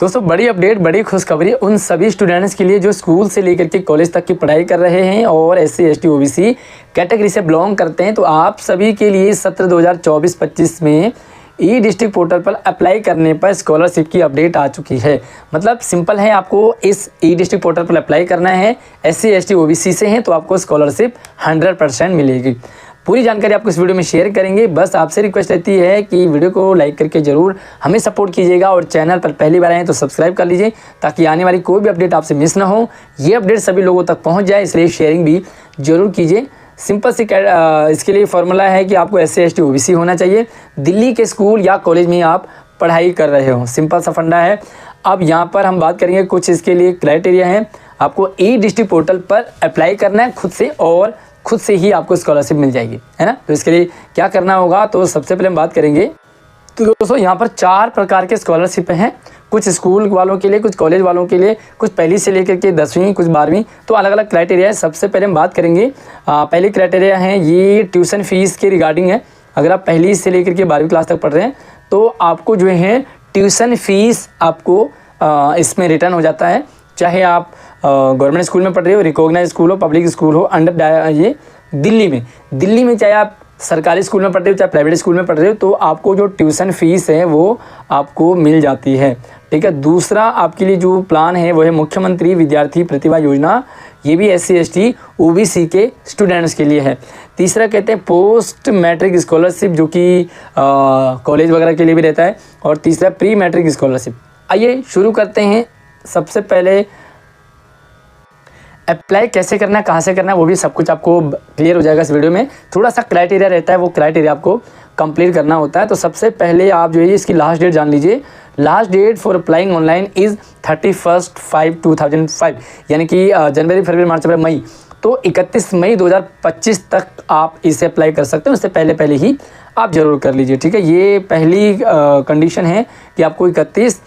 दोस्तों बड़ी अपडेट, बड़ी खुशखबरी उन सभी स्टूडेंट्स के लिए जो स्कूल से लेकर के कॉलेज तक की पढ़ाई कर रहे हैं और SC ST OBC कैटेगरी से बिलोंग करते हैं। तो आप सभी के लिए सत्र 2024-25 में ई डिस्ट्रिक्ट पोर्टल पर अप्लाई करने पर स्कॉलरशिप की अपडेट आ चुकी है। मतलब सिंपल है, आपको इस ई डिस्ट्रिक्ट पोर्टल पर अप्लाई करना है। SC ST OBC से हैं तो आपको स्कॉलरशिप 100% मिलेगी। पूरी जानकारी आपको इस वीडियो में शेयर करेंगे। बस आपसे रिक्वेस्ट रहती है कि वीडियो को लाइक करके ज़रूर हमें सपोर्ट कीजिएगा और चैनल पर पहली बार आए तो सब्सक्राइब कर लीजिए ताकि आने वाली कोई भी अपडेट आपसे मिस ना हो। ये अपडेट सभी लोगों तक पहुंच जाए, इसलिए शेयरिंग भी ज़रूर कीजिए। सिंपल सी इसके लिए फॉर्मूला है कि आपको SC ST OBC होना चाहिए, दिल्ली के स्कूल या कॉलेज में आप पढ़ाई कर रहे हो। सिंपल सा फंडा है। अब यहाँ पर हम बात करेंगे कुछ इसके लिए क्राइटेरिया हैं। आपको ई डिस्ट्रिक्ट पोर्टल पर अप्लाई करना है खुद से और खुद से ही आपको स्कॉलरशिप मिल जाएगी, है ना। तो इसके लिए क्या करना होगा, तो सबसे पहले हम बात करेंगे। तो दोस्तों यहाँ पर 4 प्रकार के स्कॉलरशिप हैं, कुछ स्कूल वालों के लिए, कुछ कॉलेज वालों के लिए, कुछ पहली से लेकर के 10वीं, कुछ 12वीं, तो अलग अलग क्राइटेरिया है। सबसे पहले हम बात करेंगे पहले क्राइटेरिया है ये ट्यूशन फीस के रिगार्डिंग है। अगर आप पहली से लेकर के 12वीं क्लास तक पढ़ रहे हैं तो आपको जो है ट्यूशन फीस आपको इसमें रिटर्न हो जाता है। चाहे आप गवर्नमेंट स्कूल में पढ़ रहे हो, रिकॉग्नाइज स्कूल हो, पब्लिक स्कूल हो, अंडर ये दिल्ली में चाहे आप सरकारी स्कूल में पढ़ रहे हो चाहे प्राइवेट स्कूल में पढ़ रहे हो, तो आपको जो ट्यूशन फीस है वो आपको मिल जाती है। ठीक है। दूसरा आपके लिए जो प्लान है वो है मुख्यमंत्री विद्यार्थी प्रतिभा योजना। ये भी SC ST OBC के स्टूडेंट्स के लिए है। तीसरा कहते हैं पोस्ट मैट्रिक स्कॉलरशिप, जो कि कॉलेज वगैरह के लिए भी रहता है। और तीसरा प्री मैट्रिक स्कॉलरशिप। आइए शुरू करते हैं। सबसे पहले अप्लाई कैसे करना है, कहाँ से करना है, वो भी सब कुछ आपको क्लियर हो जाएगा इस वीडियो में। थोड़ा सा क्राइटेरिया रहता है, वो क्राइटेरिया आपको कंप्लीट करना होता है। तो सबसे पहले आप जो है इसकी लास्ट डेट जान लीजिए। Last date for applying online is 31/5/2005, यानी कि जनवरी, फरवरी, मार्च, अप्रैल, मई। तो 31 मई 2025 तक आप इसे अप्लाई कर सकते हैं। उससे पहले ही आप ज़रूर कर लीजिए। ठीक है। ये पहली कंडीशन है कि आपको 31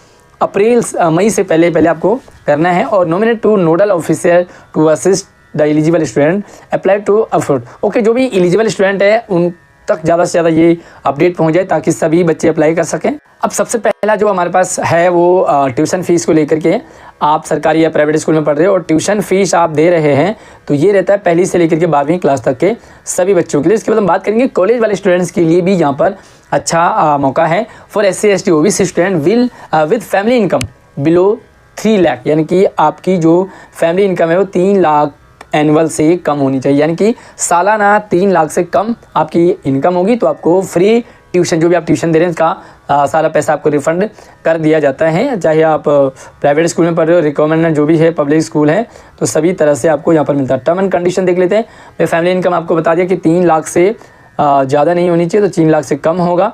मई से पहले आपको करना है। और nominate to nodal officer to assist the eligible student apply to afford. Okay, जो भी एलिजिबल स्टूडेंट है उन तक ज़्यादा से ज़्यादा ये अपडेट पहुंच जाए ताकि सभी बच्चे अप्लाई कर सकें। अब सबसे पहला जो हमारे पास है वो ट्यूशन फीस को लेकर के। आप सरकारी या प्राइवेट स्कूल में पढ़ रहे हो और ट्यूशन फीस आप दे रहे हैं, तो ये रहता है पहली से लेकर के 12वीं क्लास तक के सभी बच्चों के लिए। इसके बाद हम बात करेंगे कॉलेज वाले स्टूडेंट्स के लिए भी यहाँ पर अच्छा मौका है। For SC ST OBC student with family income below 3 lakh, यानी कि आपकी जो फैमिली इनकम है वो 3 लाख एनुअल से कम होनी चाहिए, यानी कि सालाना 3 लाख से कम आपकी इनकम होगी तो आपको फ्री ट्यूशन, जो भी आप ट्यूशन दे रहे हैं उसका सारा पैसा आपको रिफंड कर दिया जाता है। चाहे आप प्राइवेट स्कूल में पढ़ रहे हो, रिकमेंडेड जो भी है पब्लिक स्कूल है, तो सभी तरह से आपको यहाँ पर मिलता है। टर्म एंड कंडीशन देख लेते हैं। मैं फैमिली इनकम आपको बता दिया कि 3 लाख से ज़्यादा नहीं होनी चाहिए, तो 3 लाख से कम होगा।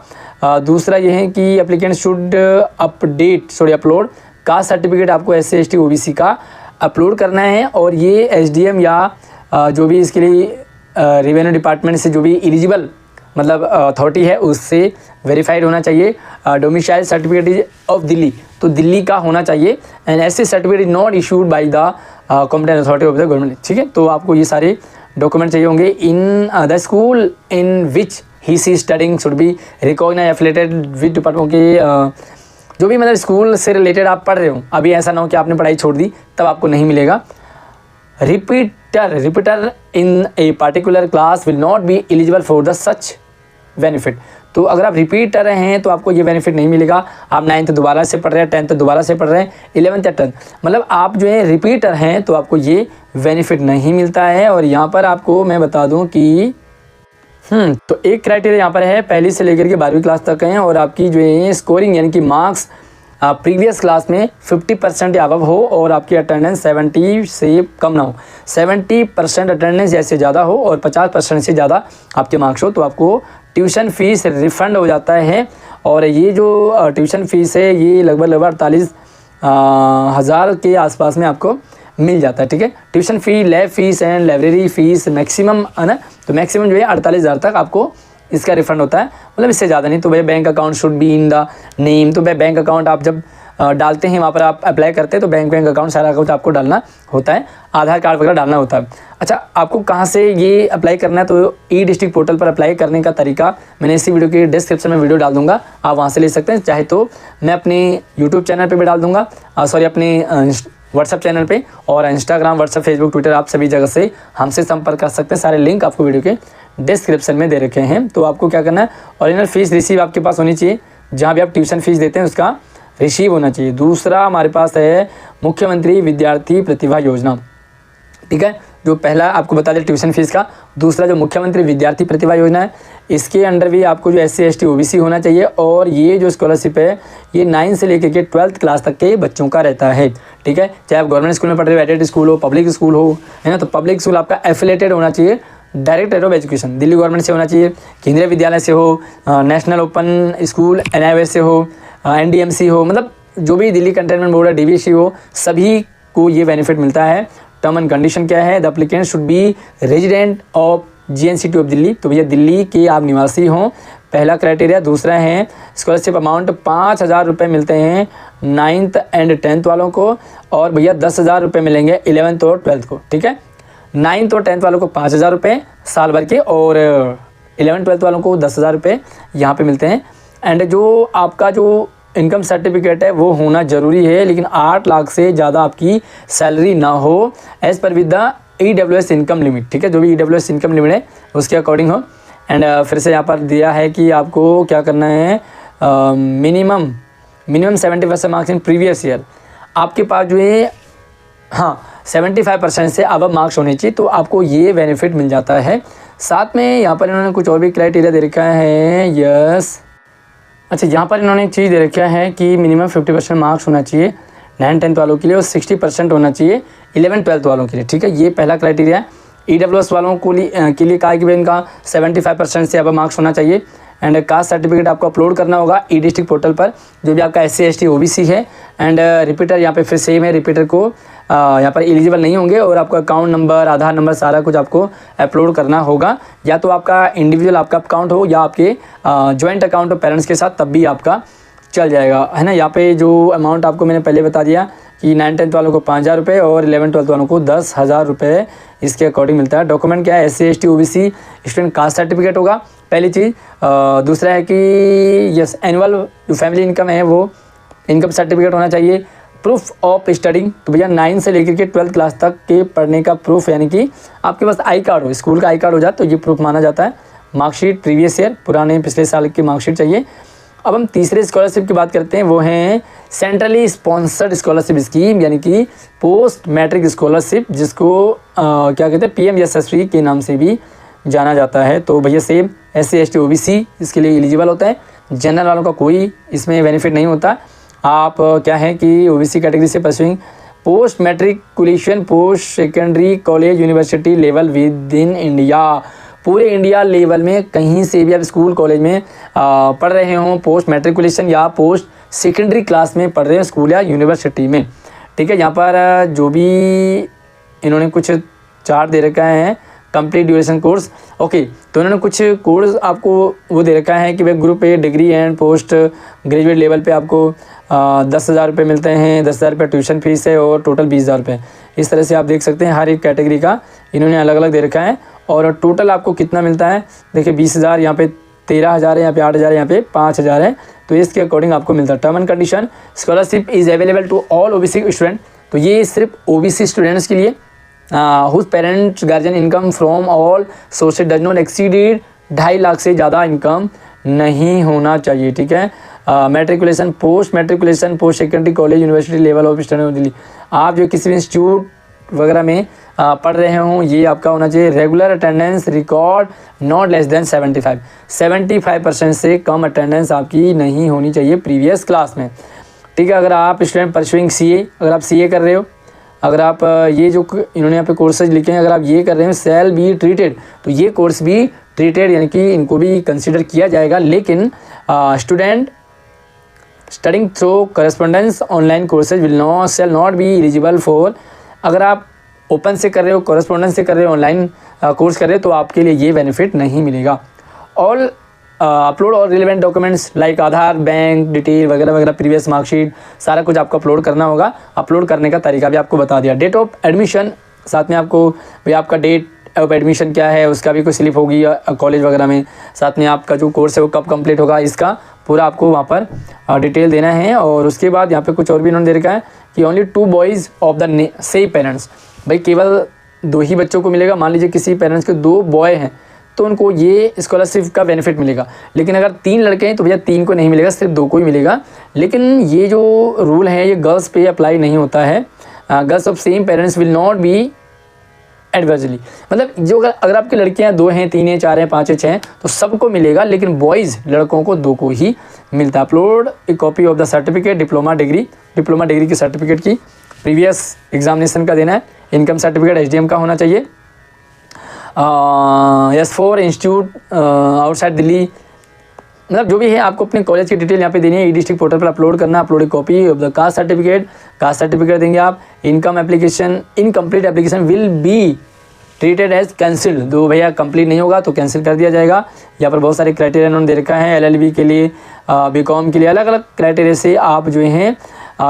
दूसरा ये है कि applicant should upload caste certificate, आपको SC ST OBC का अपलोड करना है। और ये SDM या जो भी इसके लिए रेवेन्यू डिपार्टमेंट से जो भी एलिजिबल मतलब अथॉरिटी है उससे वेरीफाइड होना चाहिए। Domicile certificate is of Delhi, तो दिल्ली का होना चाहिए। And SC certificate is not issued by the competent authority of the government. ठीक है। तो आपको ये सारे डॉक्यूमेंट चाहिए होंगे। In the school in which he is studying should be recognise affiliated with department के। जो भी मतलब स्कूल से रिलेटेड आप पढ़ रहे हो, अभी ऐसा ना हो कि आपने पढ़ाई छोड़ दी तब आपको नहीं मिलेगा। Repeater in a particular class will not be eligible for the such benefit. तो अगर आप रिपीटर हैं तो आपको ये बेनिफिट नहीं मिलेगा। आप 9th दोबारा से पढ़ रहे हैं, 10th दोबारा से पढ़ रहे हैं, 11th या 10th, मतलब आप जो है रिपीटर हैं तो आपको ये बेनिफिट नहीं मिलता है। और यहाँ पर आपको मैं बता दूँ कि तो एक क्राइटेरिया यहाँ पर है पहली से लेकर के 12वीं क्लास तक हैं और आपकी जो है स्कोरिंग यानी कि मार्क्स प्रीवियस क्लास में 50% या अबव हो और आपकी अटेंडेंस 70 से कम ना हो। 70% अटेंडेंस जैसे ज़्यादा हो और 50% से ज़्यादा आपके मार्क्स हो तो आपको ट्यूशन फ़ीस रिफ़ंड हो जाता है। और ये जो ट्यूशन फ़ीस है ये लगभग 48,000 के आसपास में आपको मिल जाता है। ठीक है। Tuition fee, lab fees and library fees maximum है ना, तो मैक्सिमम जो है 48,000 तक आपको इसका रिफंड होता है। मतलब इससे ज़्यादा नहीं। तो भाई bank account should be in the name, तो भाई बैंक अकाउंट आप जब डालते हैं, वहाँ पर आप अप्लाई करते हैं तो बैंक अकाउंट सारा कुछ आपको डालना होता है, आधार कार्ड वगैरह डालना होता है। अच्छा, आपको कहाँ से ये अप्लाई करना है, तो ई डिस्ट्रिक्ट पोर्टल पर अप्लाई करने का तरीका मैंने इसी वीडियो के डिस्क्रिप्शन में वीडियो डाल दूंगा, आप वहाँ से ले सकते हैं। चाहे तो मैं अपने यूट्यूब चैनल पर भी डाल दूँगा, सॉरी अपने व्हाट्सअप चैनल पे, और इंस्टाग्राम, व्हाट्सअप, फेसबुक, ट्विटर, आप सभी जगह से हमसे संपर्क कर सकते हैं। सारे लिंक आपको वीडियो के डिस्क्रिप्शन में दे रखे हैं। तो आपको क्या करना है, ओरिजिनल फीस रिसीव आपके पास होनी चाहिए, जहाँ भी आप ट्यूशन फीस देते हैं उसका रिसीव होना चाहिए। दूसरा हमारे पास है मुख्यमंत्री विद्यार्थी प्रतिभा योजना, ठीक है, जो पहला आपको बता दें ट्यूशन फीस का। दूसरा जो मुख्यमंत्री विद्यार्थी प्रतिभा योजना है, इसके अंडर भी आपको जो SC ST OBC होना चाहिए, और ये जो स्कॉलरशिप है ये 9 से लेकर के 12th क्लास तक के बच्चों का रहता है, ठीक है। चाहे आप गवर्नमेंट स्कूल में पढ़ रहे हो, एडेड स्कूल हो, पब्लिक स्कूल हो, है ना, तो पब्लिक स्कूल आपका एफिलेटेड होना चाहिए director of education, Delhi government से होना चाहिए, केंद्रीय विद्यालय से हो, नेशनल ओपन स्कूल NIOS से हो, NDMC हो, मतलब जो भी दिल्ली कंटेनमेंट बोर्ड है, DVC हो, सभी को ये बेनिफिट मिलता है। टर्म एंड कंडीशन क्या है, the applicant should B resident of GNCT of Delhi, तो भैया दिल्ली के आप निवासी हों, पहला क्राइटेरिया। दूसरा है स्कॉलरशिप अमाउंट 5,000 रुपये मिलते हैं 9th एंड 10th वालों को, और भैया 10,000 रुपये मिलेंगे 11th और 12th को, ठीक है। 9th और 10th वालों को 5,000 रुपये साल भर के, और 11th 12th वालों को 10,000 रुपये यहाँ पे मिलते हैं। एंड जो आपका जो इनकम सर्टिफिकेट है वो होना ज़रूरी है, लेकिन 8 लाख से ज़्यादा आपकी सैलरी ना हो, as per with the EWS income limit, ठीक है, जो भी EWS इनकम लिमिट है उसके अकॉर्डिंग हो। एंड फिर से यहाँ पर दिया है कि आपको क्या करना है, minimum 70% marks in previous year, आपके पास जो है, हाँ 75% से अब मार्क्स होने चाहिए, तो आपको ये बेनिफिट मिल जाता है। साथ में यहाँ पर इन्होंने कुछ और भी क्राइटेरिया दे रखा है, यस, अच्छा यहाँ पर इन्होंने एक चीज़ दे रखा है कि मिनिमम 50% मार्क्स होना चाहिए 9th 10th वालों के लिए, और 60% होना चाहिए 11th 12th वालों के लिए, ठीक है, ये पहला क्राइटेरिया है। EWS वालों को के लिए कहा है कि भाई इनका 75% से अब मार्क्स होना चाहिए। एंड कास्ट सर्टिफिकेट आपको अपलोड करना होगा ई डिस्ट्रिक्ट पोर्टल पर, जो भी आपका SC ST OBC है। एंड रिपीटर यहाँ पे फिर सेम है, रिपीटर को यहाँ पर एलिजिबल नहीं होंगे, और आपका अकाउंट नंबर, आधार नंबर, सारा कुछ आपको अपलोड करना होगा, या तो आपका इंडिविजुअल आपका अकाउंट हो या आपके जॉइंट अकाउंट हो पेरेंट्स के साथ, तब भी आपका चल जाएगा, है ना। यहाँ पे जो अमाउंट आपको मैंने पहले बता दिया कि 9th 10th वालों को 5,000 रुपये और 11th 12th वालों को 10,000 रुपये इसके अकॉर्डिंग मिलता है। डॉक्यूमेंट क्या है, SC ST OBC student caste certificate होगा पहली चीज़। दूसरा है कि यस एनुअल जो फैमिली इनकम है वो इनकम सर्टिफिकेट होना चाहिए। प्रूफ ऑफ स्टडिंग, तो भैया 9 से लेकर के 12th क्लास तक के पढ़ने का प्रूफ, यानी कि आपके पास आई कार्ड हो, स्कूल का आई कार्ड हो जाए तो ये प्रूफ माना जाता है। मार्कशीट प्रीवियस ईयर, पुराने पिछले साल की मार्कशीट चाहिए। अब हम तीसरे स्कॉलरशिप की बात करते हैं, वो हैं सेंट्रली स्पॉन्सर्ड स्कॉलरशिप स्कीम, यानी कि पोस्ट मैट्रिक स्कॉलरशिप, जिसको क्या कहते हैं PMSSV के नाम से भी जाना जाता है। तो भैया सेम SC ST OBC इसके लिए एलिजिबल होता है, जनरल वालों का कोई इसमें बेनिफिट नहीं होता। आप क्या है कि OBC कैटेगरी से pursuing post matriculation post secondary college university level with in India, पूरे इंडिया लेवल में कहीं से भी आप स्कूल कॉलेज में पढ़ रहे हों, पोस्ट मैट्रिकुलेशन या पोस्ट सेकेंडरी क्लास में पढ़ रहे हैं स्कूल या यूनिवर्सिटी में, ठीक है। यहाँ पर जो भी इन्होंने कुछ चार्ट दे रखा है, कंप्लीट ड्यूरेशन कोर्स, ओके, तो इन्होंने कुछ कोर्स आपको वो दे रखा है कि भाई group A degree and post graduate level पे आपको 10,000 रुपये मिलते हैं, 10,000 रुपये ट्यूशन फीस है और टोटल 20,000 रुपये। इस तरह से आप देख सकते हैं हर एक कैटेगरी का इन्होंने अलग अलग दे रखा है, और टोटल आपको कितना मिलता है, देखिए 20,000, यहाँ पे 13,000 है, यहाँ पे 8,000 है, यहाँ पे 5,000 है, तो इसके अकॉर्डिंग आपको मिलता है। Term and condition, scholarship is available to all OBC student, तो ये सिर्फ OBC स्टूडेंट्स के लिए whose parents guardian income from all sources does not exceeded 2.5 lakh से ज़्यादा इनकम नहीं होना चाहिए, ठीक है। Matriculation post secondary college university level of study Delhi, आप जो किसी भी इंस्टीट्यूट वगैरह में पढ़ रहे हों, ये आपका होना चाहिए regular attendance record not less than 75% से कम अटेंडेंस आपकी नहीं होनी चाहिए प्रीवियस क्लास में, ठीक है। अगर आप स्टूडेंट परस्यूइंग CA, अगर आप CA कर रहे हो, अगर आप ये जो इन्होंने यहाँ पे कोर्सेज लिखे हैं, अगर आप ये कर रहे हो सेल बी ट्रीटेड, तो ये कोर्स भी ट्रीटेड यानी कि इनको भी कंसिडर किया जाएगा। लेकिन student studying through correspondence online courses will not be eligible for, अगर आप ओपन से कर रहे हो, करस्पॉन्डेंस से कर रहे हो, ऑनलाइन कोर्स कर रहे हो, तो आपके लिए ये बेनिफिट नहीं मिलेगा। ऑल अपलोड और रिलेवेंट डॉक्यूमेंट्स लाइक आधार, बैंक डिटेल वगैरह वगैरह, प्रीवियस मार्कशीट, सारा कुछ आपको अपलोड करना होगा। अपलोड करने का तरीका भी आपको बता दिया। डेट ऑफ एडमिशन, साथ में आपको भाई आपका डेट ऑफ एडमिशन क्या है उसका भी कोई स्लिप होगी कॉलेज वगैरह में, साथ में आपका जो कोर्स है वो कब कंप्लीट होगा, इसका पूरा आपको वहाँ पर डिटेल देना है। और उसके बाद यहाँ पे कुछ और भी इन्होंने दे रखा है कि only 2 boys of the same parents, भाई केवल 2 ही बच्चों को मिलेगा। मान लीजिए किसी पेरेंट्स के 2 बॉय हैं तो उनको ये स्कॉलरशिप का बेनिफिट मिलेगा, लेकिन अगर 3 लड़के हैं तो भैया 3 को नहीं मिलेगा, सिर्फ 2 को ही मिलेगा। लेकिन ये जो रूल है ये गर्ल्स पे अप्लाई नहीं होता है। Girls of same parents will not be adversely, मतलब जो अगर आपकी लड़कियां 2 हैं, 3 हैं, 4 हैं, 5 हैं, 6 हैं तो सबको मिलेगा, लेकिन बॉयज़ लड़कों को 2 को ही मिलता है। Upload a copy of the certificate, diploma degree की सर्टिफिकेट की प्रीवियस एग्जामिनेशन का देना है। इनकम सर्टिफिकेट एसडीएम का होना चाहिए। S4 इंस्टीट्यूट आउटसाइड दिल्ली, मतलब जो भी है आपको अपने कॉलेज की डिटेल यहाँ पे देनी है। ई डिस्ट्रिक्ट पोर्टल पर अपलोड करना। Upload a copy of the caste certificate देंगे आप। Income application, incomplete application will be treated as cancelled, तो भैया कंप्लीट नहीं होगा तो कैंसिल कर दिया जाएगा। यहाँ पर बहुत सारे क्राइटेरिया उन्होंने दे रखा है। LLB के लिए, BCom के लिए अलग अलग क्राइटेरिया से आप जो हैं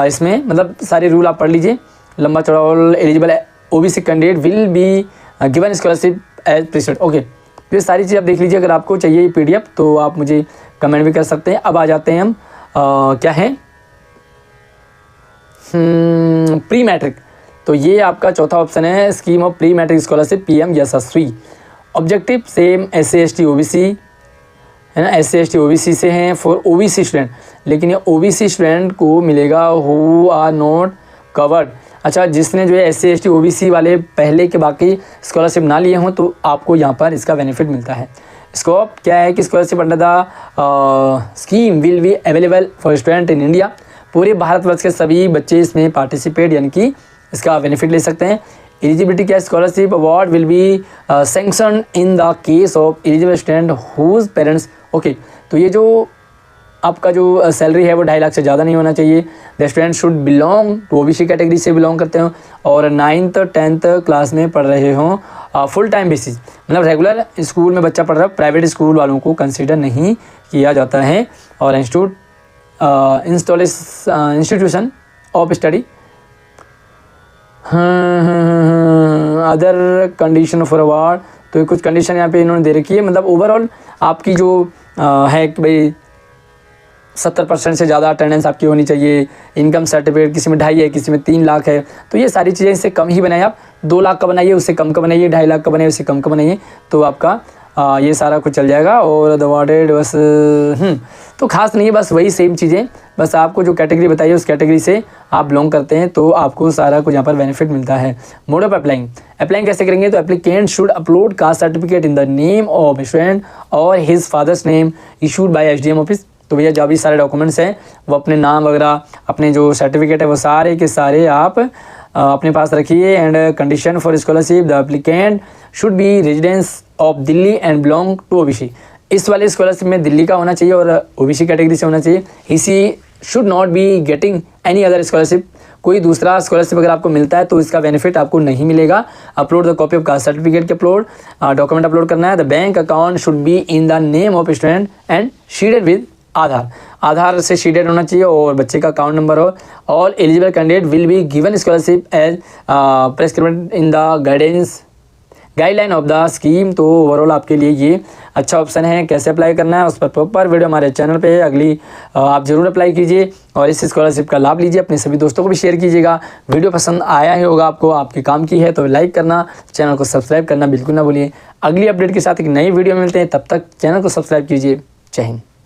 इसमें मतलब सारे रूल आप पढ़ लीजिए। लंबा चौड़ा all eligible OBC candidate will be given scholarship as president. Okay, तो ये सारी चीज़ आप देख लीजिए। अगर आपको चाहिए PDF तो आप मुझे कमेंट भी कर सकते हैं। अब आ जाते हैं हम क्या है प्री मैट्रिक, तो ये आपका चौथा ऑप्शन है, scheme of pre matric scholarship PM Yashasvi. Objective same SC ST OBC है ना, SC ST OBC से हैं फॉर OBC स्टूडेंट, लेकिन ये OBC स्टूडेंट को मिलेगा हु आर नॉट कवर्ड। अच्छा, जिसने जो है SC ST OBC वाले पहले के बाकी स्कॉलरशिप ना लिए हों तो आपको यहाँ पर इसका बेनिफिट मिलता है। स्कोप क्या है कि scholarship under the scheme will be available for student in India, पूरे भारतवर्ष के सभी बच्चे इसमें पार्टिसिपेट यानी कि इसका बेनिफिट ले सकते हैं। एलिजिबिलिटी क्या है, scholarship award will be sanction in the case of eligible student whose parents. Okay, तो ये जो आपका जो सैलरी है वो 2.5 लाख से ज़्यादा नहीं होना चाहिए। The student should belong to OBC category से बिलोंग करते हो और 9th 10th क्लास में पढ़ रहे हों फुल टाइम बेसिस, मतलब रेगुलर स्कूल में बच्चा पढ़ रहा है, प्राइवेट स्कूल वालों को कंसीडर नहीं किया जाता है। और institution of study other condition for award, तो ये कुछ कंडीशन यहाँ पे इन्होंने दे रखी है। मतलब ओवरऑल आपकी जो है कि भाई 70% से ज़्यादा अटेंडेंस आपकी होनी चाहिए। इनकम सर्टिफिकेट किसी में 2.5 है, किसी में 3 लाख है, तो ये सारी चीज़ें इससे कम ही बनाइए। आप 2 लाख का बनाइए, उससे कम का बनाइए, 2.5 लाख का बनाइए, उससे कम का बनाइए, तो आपका ये सारा कुछ चल जाएगा। और द अवार्डेड बस तो खास नहीं है, बस वही सेम चीज़ें, बस आपको जो कैटेगरी बताइए उस कैटेगरी से आप बिलोंग करते हैं तो आपको सारा कुछ यहाँ पर बेनिफिट मिलता है। मोड ऑफ अप्लाइंग कैसे करेंगे, तो applicant should upload caste certificate in the name of student और his father's name issued by SDM office. तो भैया जो भी सारे डॉक्यूमेंट्स हैं वो अपने नाम वगैरह, अपने जो सर्टिफिकेट है वो सारे के सारे आप अपने पास रखिए। And condition for scholarship, the applicant should be residence of Delhi and belong to OBC। इस वाले स्कॉलरशिप में दिल्ली का होना चाहिए और OBC कैटेगरी से होना चाहिए। इसी should not be getting any other scholarship, कोई दूसरा स्कॉलरशिप अगर आपको मिलता है तो इसका बेनिफिट आपको नहीं मिलेगा। Upload the copy of caste certificate के अपलोड डॉक्यूमेंट अपलोड करना है। The bank account should be in the name of student and seeded with Aadhaar से शीडेड होना चाहिए और बच्चे का अकाउंट नंबर हो। All eligible candidate will be given scholarship as prescribed in the guideline of the scheme. तो overall आपके लिए ये अच्छा ऑप्शन है। कैसे अप्लाई करना है उस पर प्रॉपर वीडियो हमारे चैनल पे है, अगली आप ज़रूर अप्लाई कीजिए और इस स्कॉलरशिप का लाभ लीजिए। अपने सभी दोस्तों को भी शेयर कीजिएगा। वीडियो पसंद आया ही होगा आपको, आपके काम की है तो लाइक करना, चैनल को सब्सक्राइब करना बिल्कुल ना भूलिए। अगली अपडेट के साथ एक नई वीडियो मिलते हैं, तब तक चैनल को सब्सक्राइब कीजिए। जय हिंद।